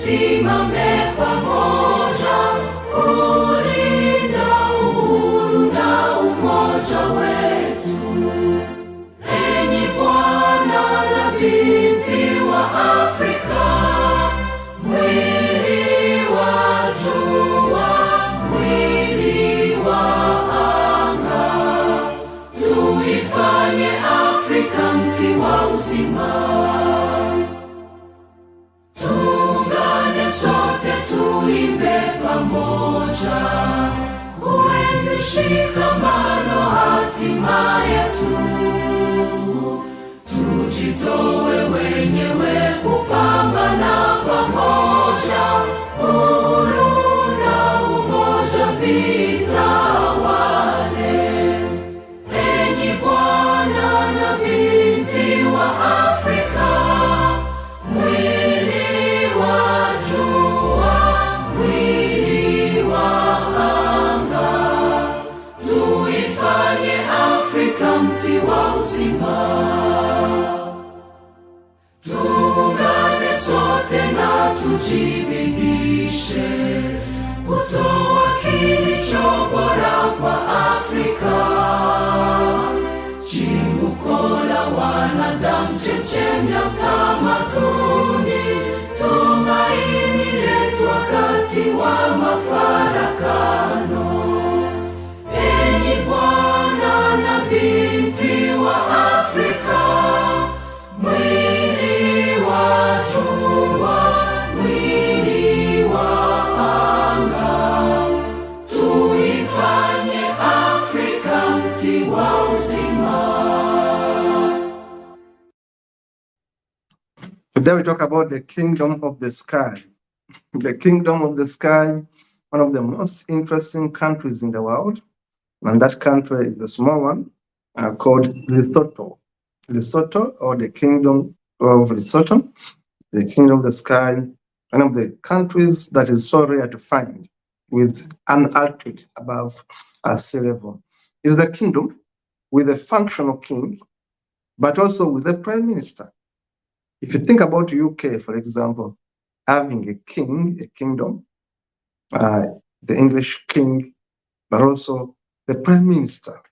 tusimame pamoja kulinda uhuru na umoja wetu. Enyi Bwana na binti wa Afrika, mwili wa jua, mwili wa anga, tuifanye Afrika mti wa uzima. Tuungane sote tuimbe pamoja, kuenzi shikamano hatima yetu. Tujitoe wenyewe kupambana pamoja, uhuru na umoja vitawale. Enyi Bwana na binti wa Afrika, mwili wa jua, mwili wa anga, tuifanye Afrika mti wa uzima. Tuungane sote na tujibidishe kutoa kilicho bora kwa Afrika, chimbuko la wanadamu, chemchemi ya utamaduni, tumaini letu wakati wa mafarakano. Enyi Bwana na binti wa Afrika, mwili wa jua, mwili wa anga, tuifanye Afrika mti wa uzima. Today we talk about the kingdom of the sky. The kingdom of the sky, one of the most interesting countries in the world. And that country is a small one called Lesotho. Lesotho, or the kingdom of Lesotho, the kingdom of the sky, one of the countries that is so rare to find, with an altitude above sea level. It is a kingdom with a functional king, but also with a prime minister. If you think about UK, for example, having a king, a kingdom, the English king, but also the prime minister,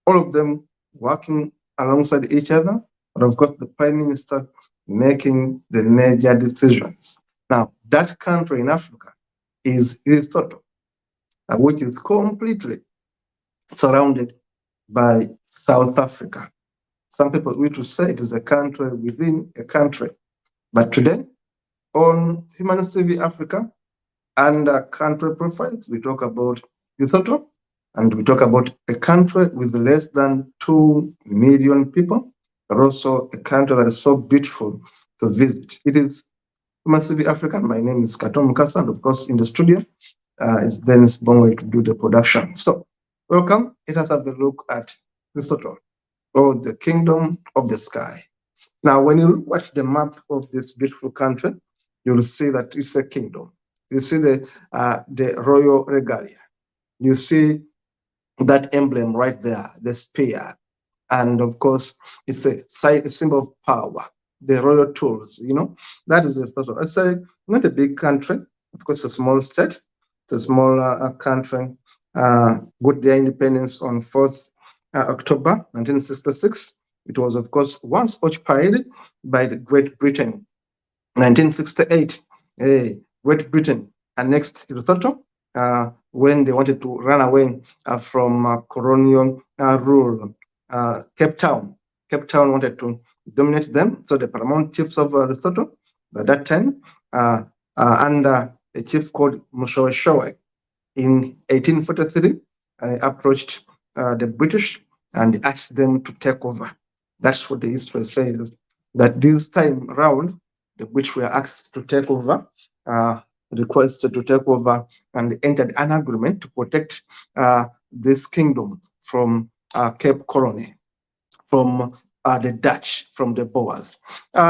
all of them working alongside each other, but of course the prime minister making the major decisions. Now, that country in Africa is Lesotho, which is completely surrounded by South Africa. Some people wish to say it is a country within a country, but today on Humanist TV Africa and country profiles, we talk about Lesotho, and we talk about a country with less than 2 million people, but also a country that is so beautiful to visit. It is Humanist TV Africa. My name is Katom Mukasa, and of course in the studio it's Dennis Bongwe to do the production. So welcome. Let us have a look at Lesotho, or the kingdom of the sky. Now, when you watch the map of this beautiful country, you'll see that it's a kingdom. You see the royal regalia. You see that emblem right there, the spear. And of course, it's a symbol of power, the royal tools, you know. That is Lesotho. It's not a big country. Of course, it's a small state. It's a small country. Got their independence on 4th October 1966. It was, of course, once occupied by the Great Britain. 1968, Great Britain annexed Lesotho when they wanted to run away from colonial rule. Cape Town wanted to dominate them, so the paramount chiefs of Lesotho at that time, under a chief called Mushoeshoe, in 1843, approached the British and asked them to take over. That's what the history says, that this time around, the British were asked to take over, requested to take over, and entered an agreement to protect this kingdom from Cape Colony, from the Dutch, from the Boers.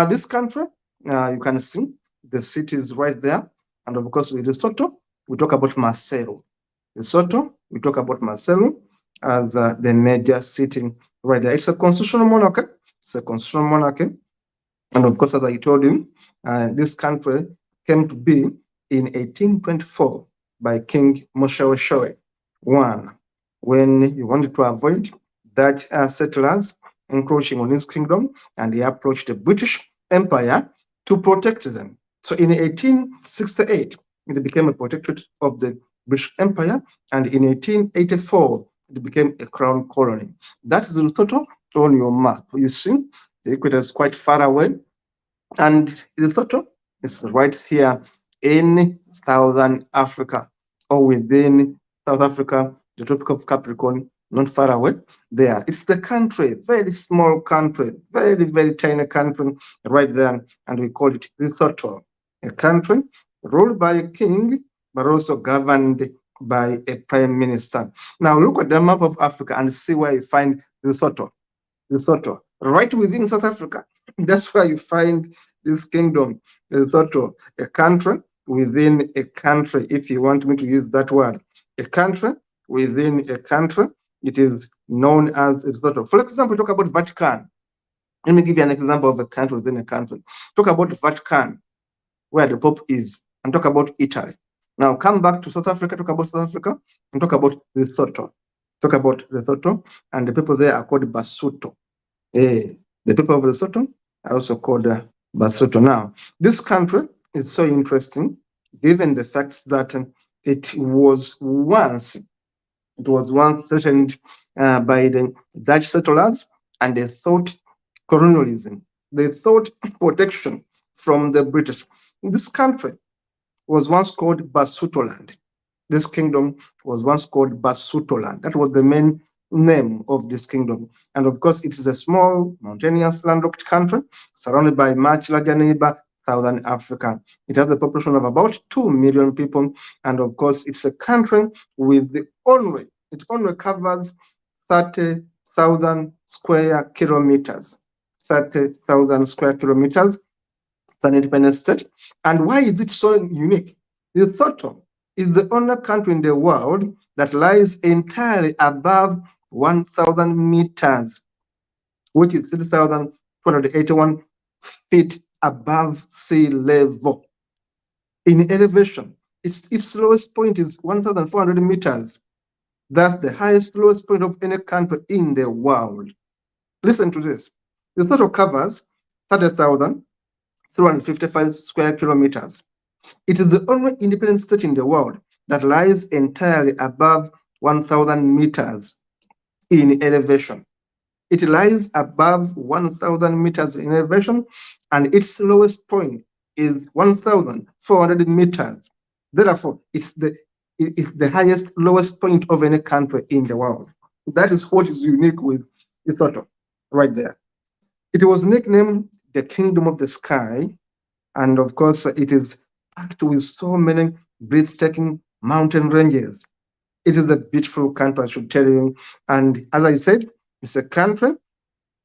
This country, you can see the cities right there, and of course, in Lesotho, we talk about Maseru. Lesotho, we talk about Maseru as the major city right there. It's a constitutional monarchy. It's a constitutional monarchy. And of course, as I told you, this country came to be in 1824 by King Moshoeshoe I, when he wanted to avoid Dutch settlers encroaching on his kingdom, and he approached the British Empire to protect them. So in 1868, it became a protectorate of the British Empire, and in 1884, it became a crown colony. That is Lesotho on your map. You see, the equator is quite far away, and Lesotho is right here in Southern Africa, or within South Africa, the Tropic of Capricorn, not far away there. It's the country, very small country, very, very tiny country right there, and we call it Lesotho, a country ruled by a king, but also governed by a prime minister. Now look at the map of Africa and see where you find Lesotho. Lesotho, right within South Africa. That's where you find this kingdom, Lesotho, a country within a country, if you want me to use that word. A country within a country, it is known as Lesotho. For example, talk about Vatican. Let me give you an example of a country within a country. Talk about Vatican, where the Pope is, and talk about Italy. Now come back to South Africa, talk about South Africa, and talk about Lesotho. Talk about Lesotho, and the people there are called Basotho. The people of Lesotho are also called Basotho. Now, this country is so interesting, given the fact that it was once threatened by the Dutch settlers, and they thought colonialism, they thought protection from the British. This country was once called Basutoland. This kingdom was once called Basutoland. That was the main name of this kingdom. And of course, it is a small, mountainous, landlocked country surrounded by much larger neighbor, Southern Africa. It has a population of about 2 million people. And of course, it's a country with it only covers 30,000 square kilometers. 30,000 square kilometers. It's an independent state. And why is it so unique? Lesotho is the only country in the world that lies entirely above 1,000 meters, which is 3,281 feet above sea level. In elevation, its lowest point is 1,400 meters. That's the highest lowest point of any country in the world. Listen to this. Lesotho covers 30,355 square kilometers. It is the only independent state in the world that lies entirely above 1,000 meters in elevation. It lies above 1,000 meters in elevation, and its lowest point is 1,400 meters. Therefore, it's the highest, lowest point of any country in the world. That is what is unique with Lesotho, right there. It was nicknamed the Kingdom of the Sky, and of course, it is packed with so many breathtaking mountain ranges. It is a beautiful country, I should tell you. And as I said, it's a country,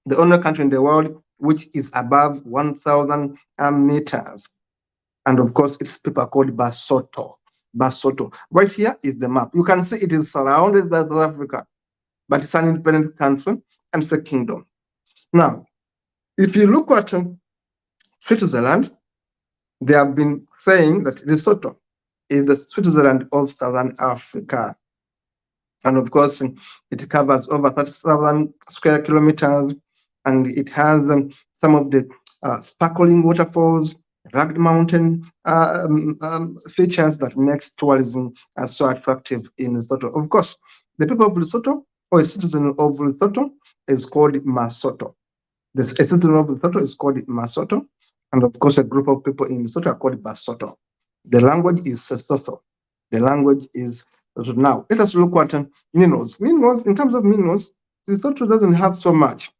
the only country in the world which is above 1,000 meters. And of course, its people are called Basotho. Basotho. Right here is the map. You can see it is surrounded by South Africa, but it's an independent country and it's a kingdom. Now, if you look at Switzerland, they have been saying that Lesotho is the Switzerland of Southern Africa. And of course, it covers over 30,000 square kilometers, and it has some of the sparkling waterfalls, rugged mountain features that makes tourism so attractive in Lesotho. Of course, the people of Lesotho, or a citizen of Lesotho, is called Masoto. A citizen of Lesotho is called Masoto, and of course, a group of people in Lesotho are called Basotho. The language is Sesotho. The language is Lesotho. Now, let us look at minerals. Minerals, in terms of minerals, Lesotho doesn't have so much.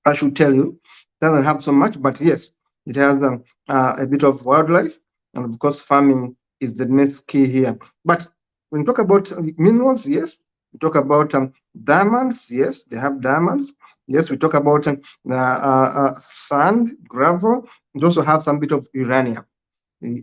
I should tell you, doesn't have so much, but yes, it has a bit of wildlife, and of course, farming is the next key here. But when we talk about minerals, yes, we talk about diamonds, yes, they have diamonds. Yes, we talk about sand, gravel. It also has some bit of uranium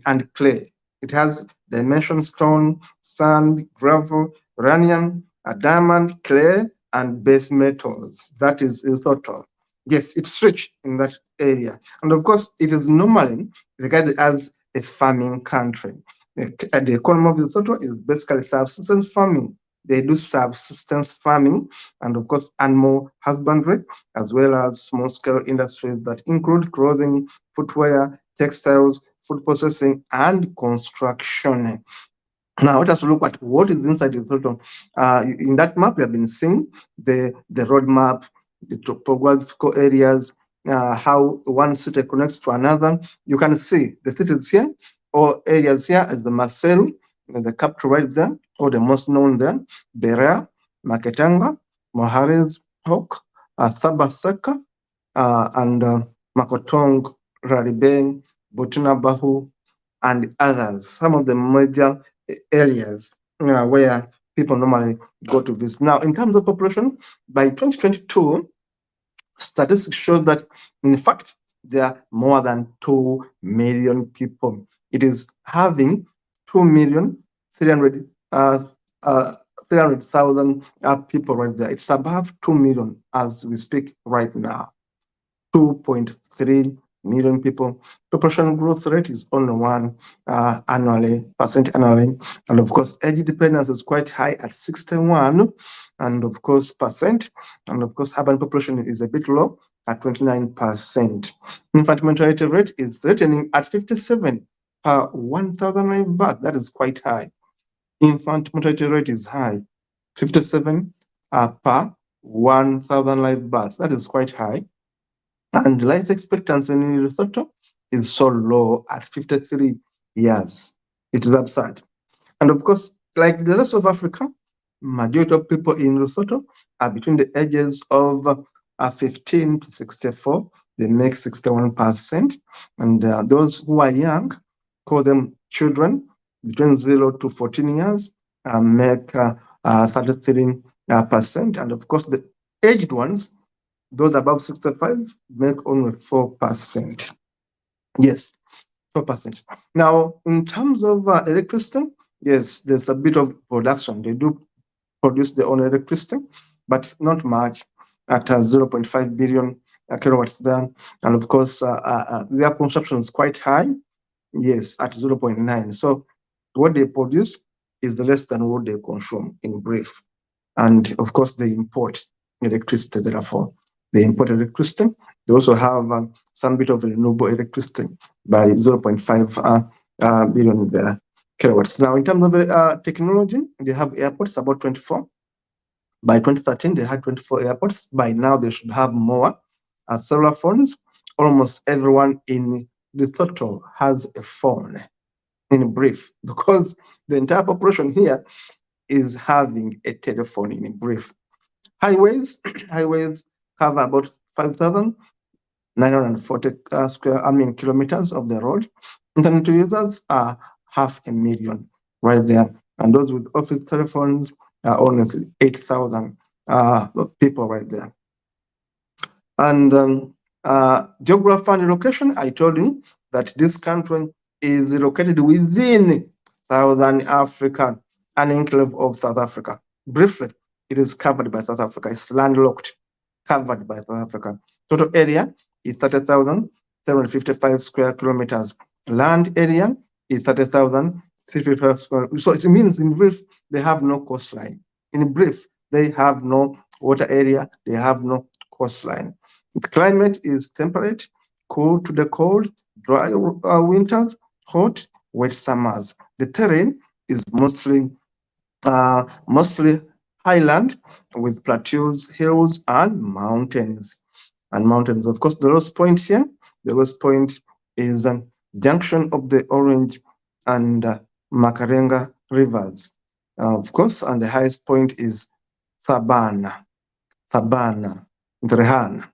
and clay. It has dimension stone, sand, gravel, uranium, a diamond, clay, and base metals. That is Lesotho. Yes, it's rich in that area. And of course, it is normally regarded as a farming country. The economy of Lesotho is basically subsistence farming. They do subsistence farming and, of course, animal husbandry, as well as small scale industries that include clothing, footwear, textiles, food processing, and construction. Now, let us look at what is inside the Lesotho. In that map, we have been seeing the road map, the topographical areas, how one city connects to another. You can see the cities here, or areas here, as the Marcel, the capital right there, or the most known there, Berea, Maketanga, Mohares, Hawk, Thabaseka, and Makotong, Raribeng, Burkina Bahu, and others. Some of the major areas where people normally go to visit. Now, in terms of population, by 2022, statistics show that, in fact, there are more than 2 million people. It is having 2,300,000 people right there. It's above 2 million as we speak right now. 2.3 million people. Population growth rate is only 1% annually. And of course, age dependence is quite high at 61, and of course, percent. And of course, urban population is a bit low at 29%. Infant mortality rate is threatening at 57 per 1,000 live birth. That is quite high. Infant mortality rate is high, 57 per 1,000 live birth. That is quite high. And life expectancy in Lesotho is so low at 53 years. It is absurd. And of course, like the rest of Africa, majority of people in Lesotho are between the ages of 15 to 64. They make 61%. And those who are young, call them children, between 0 to 14 years, make 33%. And of course, the aged ones, those above 65, make only 4%. Yes, 4%. Now, in terms of electricity, yes, there's a bit of production. They do produce their own electricity, but not much, at 0.5 billion kilowatts there. And of course, their consumption is quite high, yes, at 0.9. So what they produce is less than what they consume, in brief. And of course, they import electricity, therefore. They import electricity. They also have some bit of renewable electricity by 0.5 billion kilowatts. Now, in terms of technology, they have airports, about 24. By 2013, they had 24 airports. By now, they should have more. Cellular phones, almost everyone in Lesotho has a phone, in brief, because the entire population here is having a telephone, in brief. Highways cover about 5,940 kilometers of the road. Internet users are 500,000 right there. And those with office telephones are only 8,000 people right there. And geography and location, I told you that this country is located within Southern Africa, an enclave of South Africa. Briefly, it is covered by South Africa. It's landlocked, covered by South Africa. Total area is 30,755 square kilometers. Land area is 30,655 square. So it means, in brief, they have no coastline. In brief, they have no water area. They have no coastline. The climate is temperate, cool to the cold, dry winters, hot, wet summers. The terrain is mostly highland with plateaus, hills, and mountains. Of course, the lowest point here, the lowest point is a junction of the Orange and Makarenga rivers. Of course, and the highest point is Thabana, Drehan.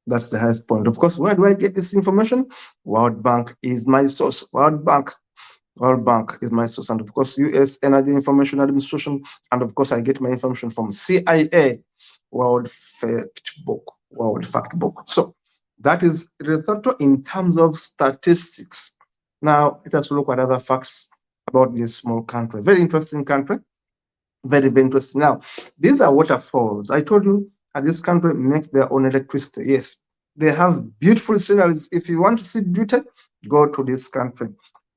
That's the highest point. Of course, where do I get this information? World Bank is my source. World Bank is my source. And of course, U.S. Energy Information Administration. And of course, I get my information from CIA, World Fact Book. So that is Lesotho in terms of statistics. Now, let us look at other facts about this small country. Very interesting country. Very, very interesting. Now, these are waterfalls. I told you that this country makes their own electricity. Yes, they have beautiful sceneries. If you want to see beauty, go to this country.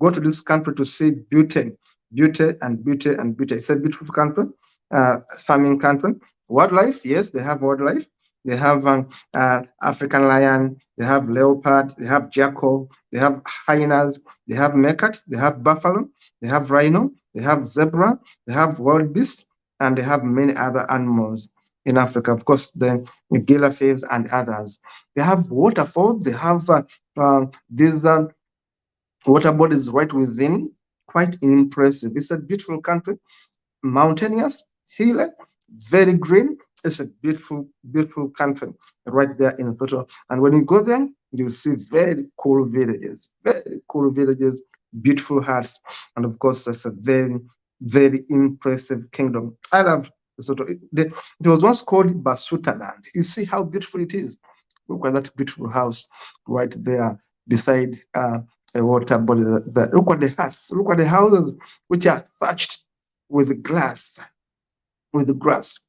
go to this country to see beauty, beauty and beauty and beauty. It's a beautiful country, farming country. Wildlife, yes, they have wildlife. They have African lion, they have leopard, they have jackal, they have hyenas, they have meerkat, they have buffalo, they have rhino, they have zebra, they have wild beast, and they have many other animals in Africa. Of course, the giraffes and others. They have waterfalls. They have these water bodies right within. Quite impressive. It's a beautiful country, mountainous, hilly, very green. It's a beautiful, beautiful country right there in Lesotho. And when you go there, you'll see very cool villages, beautiful huts, and of course, that's a very, very impressive kingdom. I love Lesotho. It was once called Basuta land. You see how beautiful it is. Look at that beautiful house right there beside a water body. Look at the huts. Look at the houses which are thatched with glass, with grass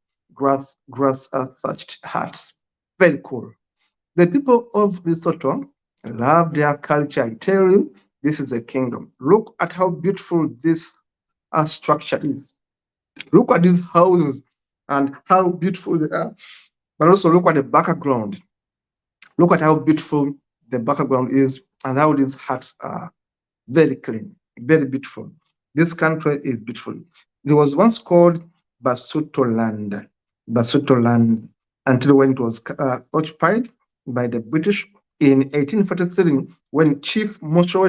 thatched huts. Very cool. The people of Lesotho love their culture. I tell you, this is a kingdom. Look at how beautiful this structure is. Look at these houses and how beautiful they are. But also look at the background. Look at how beautiful the background is and how these huts are. Very clean, very beautiful. This country is beautiful. It was once called Basuto land, until when it was occupied by the British in 1843, when Chief Moshowe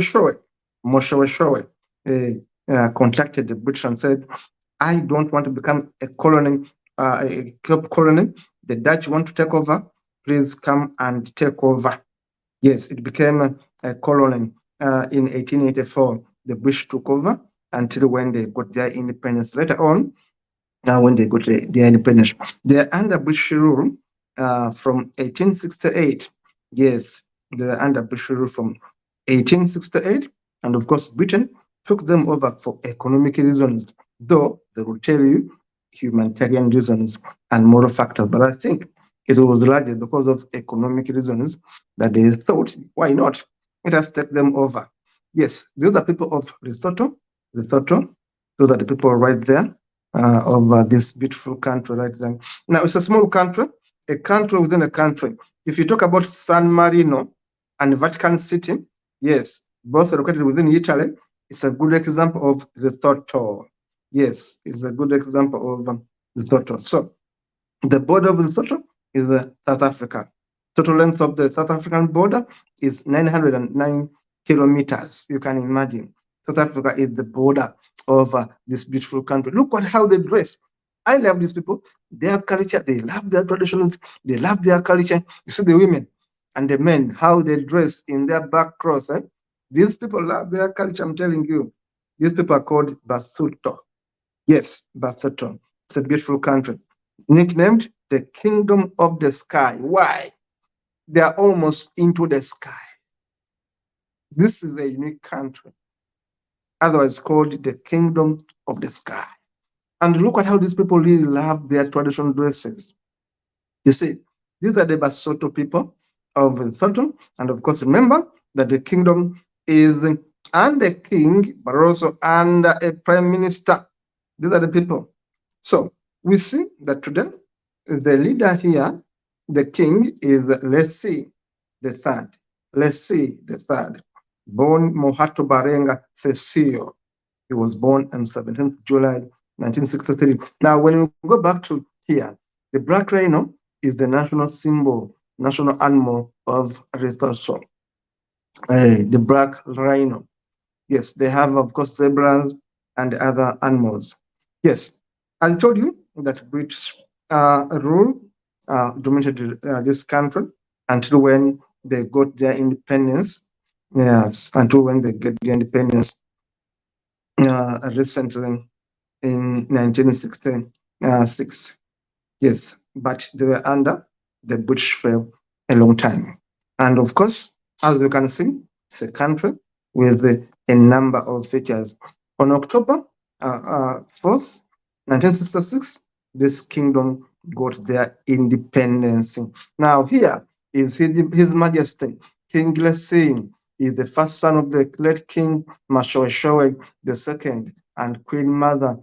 contacted the British and said, I don't want to become a colony, a Cape colony. The Dutch want to take over. Please come and take over. Yes, it became a colony in 1884. The British took over until when they got their independence. Later on, when they got their independence, they're under British rule from 1868. Yes, they're under British rule from 1868. And of course, Britain took them over for economic reasons, though they will tell you humanitarian reasons and moral factors. But I think it was largely because of economic reasons that they thought, why not? Let us take them over. Yes, those are people of Lesotho. Those are the people right there of this beautiful country right there. Now, it's a small country, a country within a country. If you talk about San Marino and Vatican City, yes, both are located within Italy. It's a good example of Lesotho. Yes, it's a good example of Lesotho. So, the border of Lesotho is South Africa. Total length of the South African border is 909 kilometers. You can imagine. South Africa is the border of this beautiful country. Look at how they dress. I love these people. Their culture, they love their traditions, they love their culture. You see the women and the men, how they dress in their back cloth. These people love their culture, I'm telling you. These people are called Basuto. Yes, Basuto. It's a beautiful country. Nicknamed the Kingdom of the Sky. Why? They are almost into the sky. This is a unique country, otherwise called the Kingdom of the Sky. And look at how these people really love their traditional dresses. You see, these are the Basotho people of Lesotho. And of course, remember that the kingdom is under a king, but also under a prime minister. These are the people. So we see that today, the leader here, the king, is Lessie the third. Lessie the third, born Mohato Barenga Sesio. He was born on 17th July 1963. Now, when we go back to here, the black rhino is the national symbol, national animal of Lesotho. The black rhino. Yes, they have, of course, zebras and other animals. Yes, I told you that British rule dominated this country until when they got their independence. Yes, until when they get their independence recently in 1966. Yes, but they were under the British for a long time. And of course, as you can see, it's a country with a number of features. On October 4th, 1966, this kingdom got their independence. Now, here is His Majesty, King Leslie He is the first son of the late King Mashoeshoe II and Queen Mother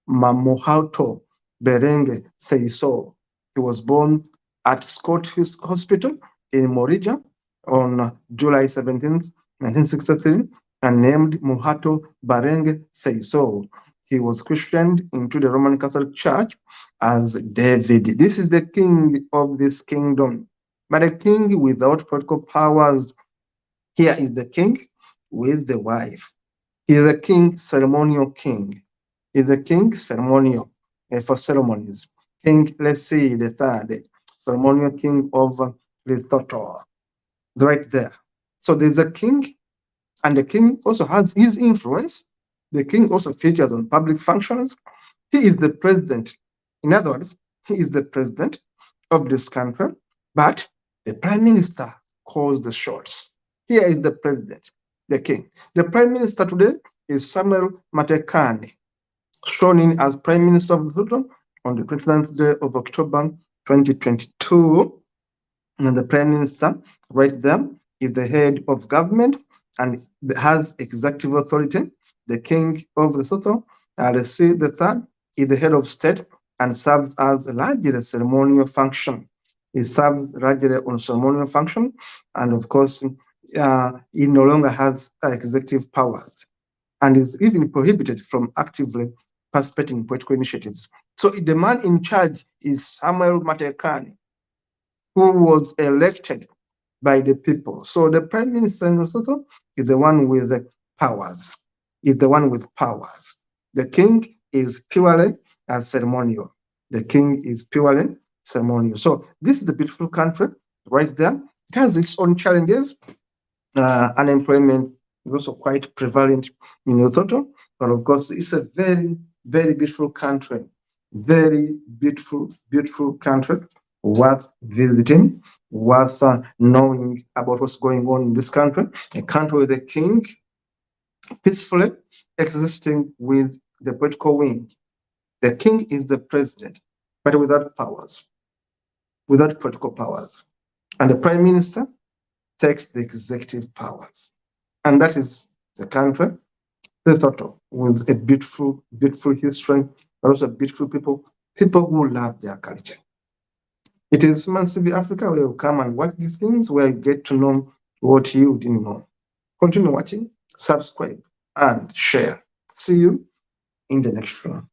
Mamohato Berenge Seiso. He was born at Scott Hospital in Morija on July 17th, 1963, and named Muhato Barenge Seiso. He was christened into the Roman Catholic Church as David. This is the king of this kingdom, but a king without political powers. Here is the king with the wife. He is a king, ceremonial king. He is a king, ceremonial for ceremonies. King, let's see, the third, ceremonial king of Lesotho, right there. So there's a king, and the king also has his influence. The king also features on public functions. He is the president. In other words, he is the president of this country, but the prime minister calls the shots. Here is the president, the king. The prime minister today is Samuel Matekane, sworn in as prime minister of Lesotho on the 29th day of October 2022. And the prime minister, right there, is the head of government and has executive authority. The king of Lesotho, Alesi III, is the head of state and serves as largely a ceremonial function. He serves largely on ceremonial function, and of course, he no longer has executive powers and is even prohibited from actively participating in political initiatives. So the man in charge is Samuel Matekane, who was elected by the people. So the prime minister in Lesotho is the one with the powers. Is the one with powers. The king is purely ceremonial. The king is purely ceremonial. So this is a beautiful country right there. It has its own challenges. Unemployment is also quite prevalent in Lesotho, but of course, it's a very, very beautiful country. Very beautiful, beautiful country, worth visiting, worth knowing about what's going on in this country. A country with a king peacefully existing with the political wing. The king is the president, but without powers, without political powers. And the prime minister takes the executive powers. And that is the country, Lesotho, with a beautiful, beautiful history, but also beautiful people, people who love their culture. It is Massive Africa where you come and watch these things, where you get to know what you didn't know. Continue watching, subscribe, and share. See you in the next one.